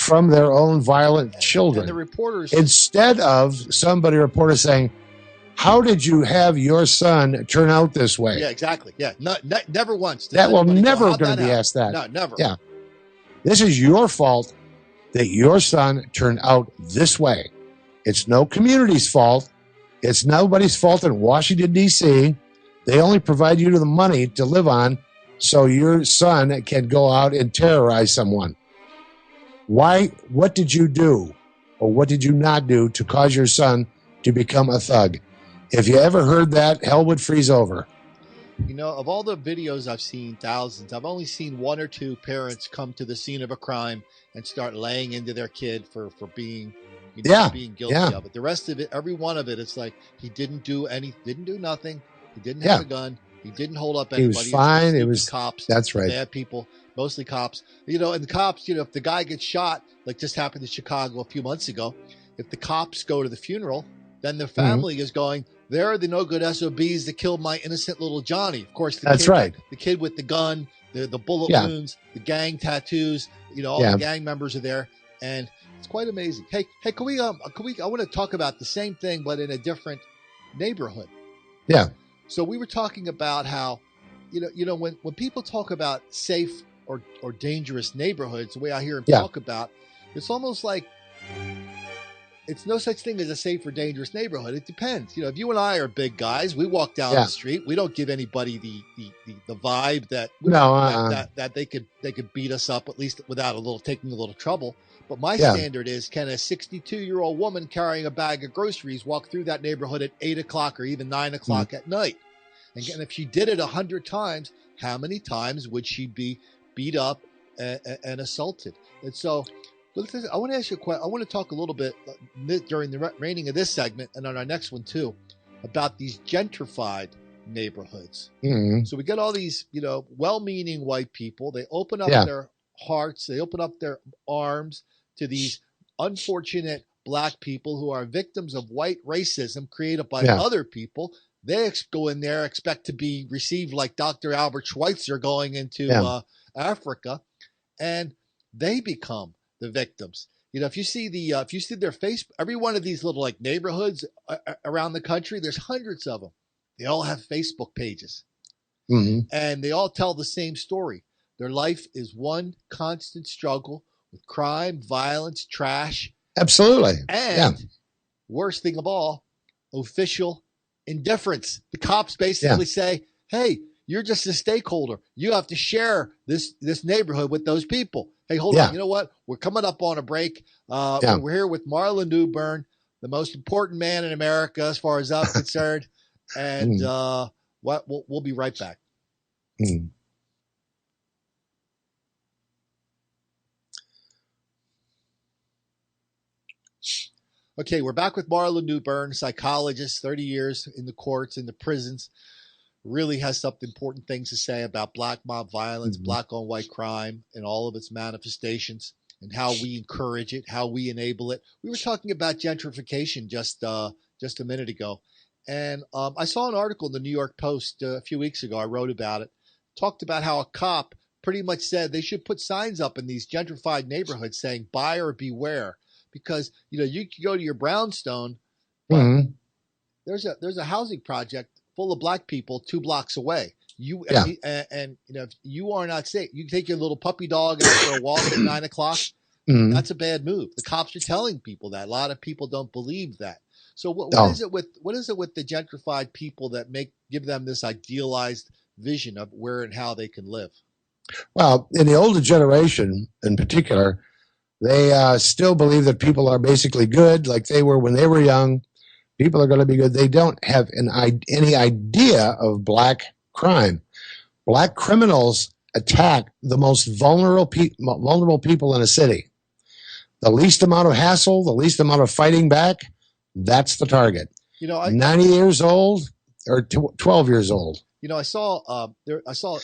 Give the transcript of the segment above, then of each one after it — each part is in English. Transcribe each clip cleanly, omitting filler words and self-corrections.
from their own violent children. And the reporters, instead of somebody reporter saying, how did you have your son turn out this way? Yeah, exactly. Yeah, never once. That will never going to be asked that. No, never. Yeah. This is your fault that your son turned out this way. It's no community's fault. It's nobody's fault in Washington, D.C. They only provide you the money to live on so your son can go out and terrorize someone. Why? What did you do or what did you not do to cause your son to become a thug? If you ever heard that, hell would freeze over. You know, of all the videos I've seen, thousands, I've only seen one or two parents come to the scene of a crime and start laying into their kid for being, being guilty of it. The rest of it, every one of it, it's like he didn't do nothing. He didn't have a gun. He didn't hold up anybody. He was fine. It was cops. That's right. Bad people, mostly cops. And the cops, if the guy gets shot, like just happened in Chicago a few months ago, if the cops go to the funeral, then the family is going, they're the no good SOBs that killed my innocent little Johnny. Of course, the kid with the gun, the bullet wounds, the gang tattoos, all the gang members are there. And it's quite amazing. Hey, can we, I want to talk about the same thing, but in a different neighborhood. Yeah. So we were talking about how, when people talk about safe or dangerous neighborhoods, the way I hear them talk about, it's almost like it's no such thing as a safe or dangerous neighborhood. It depends. If you and I are big guys, we walk down the street. We don't give anybody the vibe that that they could beat us up, at least without taking a little trouble. But my standard is, can a 62-year-old woman carrying a bag of groceries walk through that neighborhood at 8 o'clock or even 9 o'clock at night? And if she did it 100 times, how many times would she be beat up and assaulted? And so I want to ask you a question. I want to talk a little bit during the remaining of this segment and on our next one too, about these gentrified neighborhoods. Mm-hmm. So we get all these, well-meaning white people. They open up their hearts. They open up their arms to these unfortunate black people who are victims of white racism created by other people. They go in there, expect to be received like Dr. Albert Schweitzer going into Africa, and they become the victims. If you see their face, every one of these little neighborhoods around the country, there's hundreds of them. They all have Facebook pages, and they all tell the same story. Their life is one constant struggle with crime, violence, trash. Absolutely. And worst thing of all, official indifference. The cops basically say, hey, you're just a stakeholder. You have to share this neighborhood with those people. Hey, hold on. You know what? We're coming up on a break. We're here with Marlin Newburn, the most important man in America as far as I'm concerned. And we'll be right back. Okay, we're back with Marlin Newburn, psychologist, 30 years in the courts, in the prisons. Really has some important things to say about black mob violence, black on white crime, and all of its manifestations, and how we encourage it, how we enable it. We were talking about gentrification just a minute ago, and I saw an article in the New York Post a few weeks ago. I wrote about it, talked about how a cop pretty much said they should put signs up in these gentrified neighborhoods saying "buyer beware." Because you can go to your brownstone, but there's a housing project full of black people 2 blocks away. And if you are not safe, you can take your little puppy dog out for a walk at 9 o'clock. That's a bad move. The cops are telling people that. A lot of people don't believe that. So what is it with the gentrified people that give them this idealized vision of where and how they can live? Well, in the older generation, in particular, they still believe that people are basically good, like they were when they were young. People are going to be good. They don't have any idea of black crime. Black criminals attack the most vulnerable people in a city. The least amount of hassle, the least amount of fighting back, that's the target. 90 years old or 12 years old. I saw a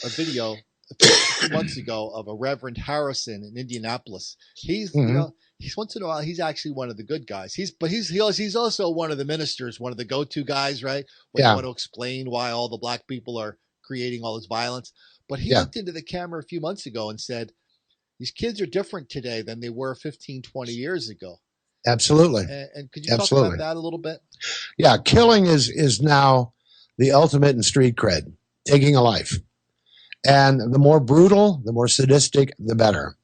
video a few months ago of a Reverend Harrison in Indianapolis. He's he's once in a while he's actually one of the good guys. He's also one of the ministers, one of the go-to guys, right? When you want to explain why all the black people are creating all this violence. But he looked into the camera a few months ago and said, these kids are different today than they were 15, 20 years ago. Absolutely. And could you talk about that a little bit? Yeah, killing is now the ultimate in street cred, taking a life. And the more brutal, the more sadistic, the better.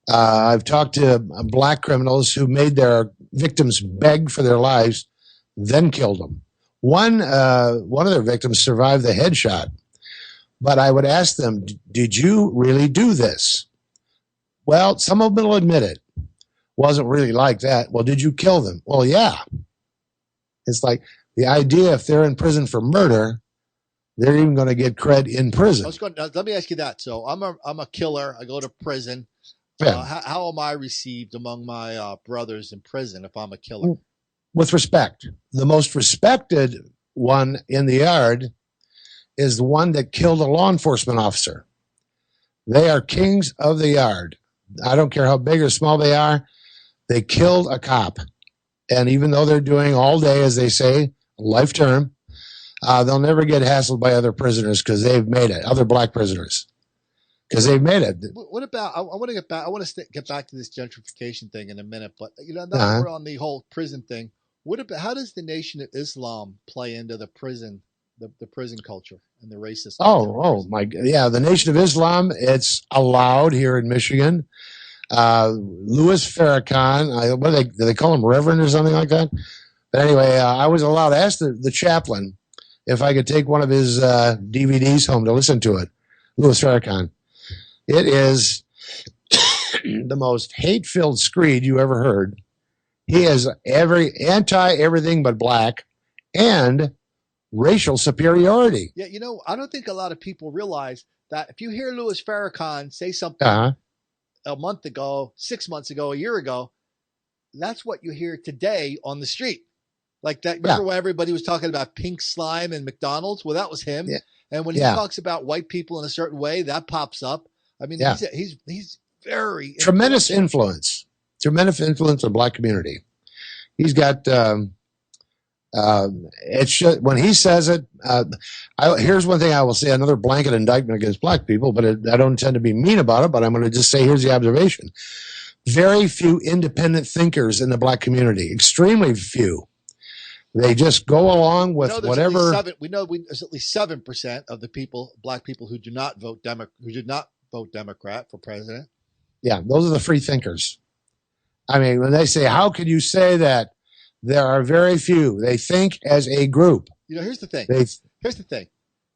I've talked to black criminals who made their victims beg for their lives, then killed them. One of their victims survived the headshot, but I would ask them, did you really do this? Well, some of them will admit it. Wasn't really like that. Well, did you kill them? Well, yeah. It's like the idea if they're in prison for murder, they're even going to get cred in prison. Let me ask you that. So I'm a killer. I go to prison. Yeah. How am I received among my brothers in prison if I'm a killer? With respect. The most respected one in the yard is the one that killed a law enforcement officer. They are kings of the yard. I don't care how big or small they are. They killed a cop. And even though they're doing all day, as they say, life term, they'll never get hassled by other prisoners because they've made it, other black prisoners, because they've made it. What about, I want to get back, get back to this gentrification thing in a minute, but now we're on the whole prison thing. What about, how does the Nation of Islam play into the prison, the prison culture and the racist? Yeah, the Nation of Islam, it's allowed here in Michigan. Louis Farrakhan, do they call him Reverend or something like that? But anyway, I was allowed to ask the chaplain if I could take one of his DVDs home to listen to it. Louis Farrakhan. It is the most hate-filled screed you ever heard. He is anti-everything but black and racial superiority. Yeah, I don't think a lot of people realize that if you hear Louis Farrakhan say something a month ago, 6 months ago, a year ago, that's what you hear today on the street. Like that. Remember when everybody was talking about pink slime and McDonald's? Well, that was him. Yeah. And when he talks about white people in a certain way, that pops up. I mean, he's very tremendous influence on the black community. He's got it's just, when he says it. Here's one thing I will say: another blanket indictment against black people, but I don't intend to be mean about it. But I'm going to just say, here's the observation: very few independent thinkers in the black community. Extremely few. They just go along with whatever. There's at least 7% of the black people who do not vote Democrat for president. Yeah, those are the free thinkers. I mean, when they say, "How can you say that?" There are very few. They think as a group. Here's the thing.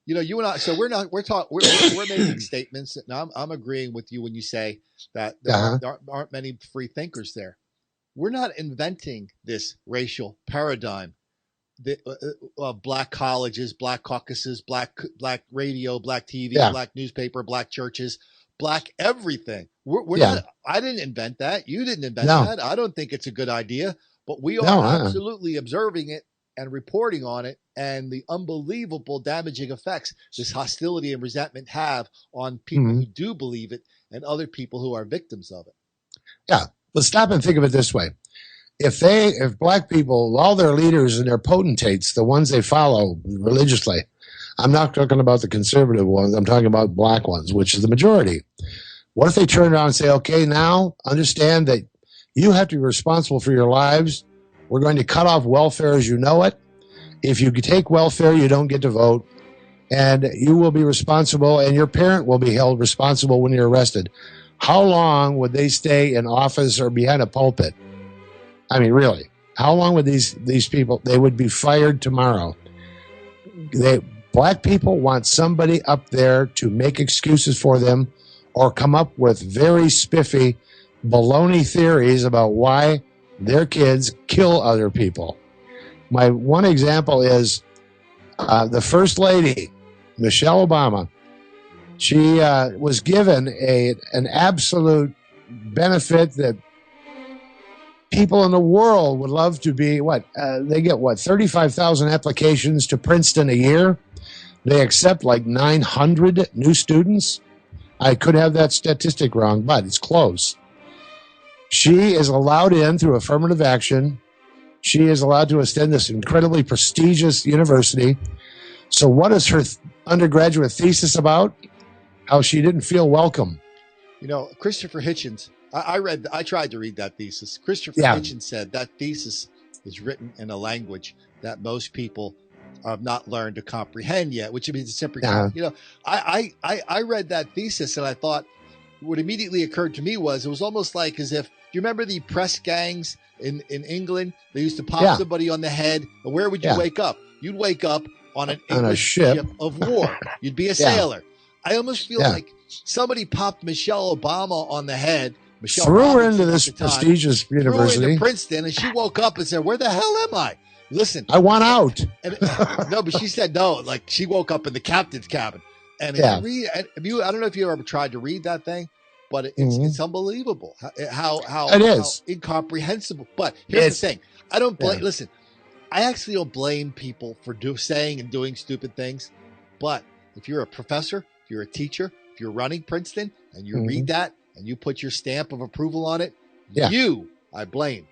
You and I. So we're making statements. Now I'm agreeing with you when you say that there aren't many free thinkers there. We're not inventing this racial paradigm. Black colleges, black caucuses, black radio, black TV, black newspaper, black churches, black everything. We're not. I didn't invent that. You didn't invent that. I don't think it's a good idea. But we are absolutely observing it and reporting on it and the unbelievable damaging effects this hostility and resentment have on people who do believe it and other people who are victims of it. Yeah. Let's stop and think of it this way. If black people, all their leaders and their potentates, the ones they follow religiously, I'm not talking about the conservative ones, I'm talking about black ones, which is the majority. What if they turn around and say, okay, now understand that you have to be responsible for your lives. We're going to cut off welfare as you know it. If you take welfare, you don't get to vote. And you will be responsible, and your parent will be held responsible when you're arrested. How long would they stay in office or behind a pulpit? I mean, really, how long would these people, they would be fired tomorrow. Black people want somebody up there to make excuses for them or come up with very spiffy baloney theories about why their kids kill other people. My one example is the First Lady, Michelle Obama. She was given an absolute benefit that people in the world would love to be. They get 35,000 applications to Princeton a year. They accept like 900 new students. I could have that statistic wrong, but it's close. She is allowed in through affirmative action. She is allowed to attend this incredibly prestigious university. So what is her undergraduate thesis about? How she didn't feel welcome Christopher Hitchens. I tried to read that thesis. Christopher Yeah. Hitchens said that thesis is written in a language that most people have not learned to comprehend yet, which means it's simply, I read that thesis and I thought what immediately occurred to me was it was almost like as if, do you remember the press gangs in England? They used to pop somebody on the head. And where would you wake up? You'd wake up on an English ship of war. You'd be a sailor. I almost feel like somebody popped Michelle Obama on the head. Michelle threw her Robinson into this prestigious university. Threw her into Princeton, and she woke up and said, "Where the hell am I?" Listen, I want out. No, but she said no. Like she woke up in the captain's cabin. And if you read, I don't know if you ever tried to read that thing, but it's unbelievable how incomprehensible. But here's the thing: I don't blame. Listen, I actually don't blame people for saying and doing stupid things. But if you're a professor, if you're a teacher, if you're running Princeton, and you read that and you put your stamp of approval on it, I blame.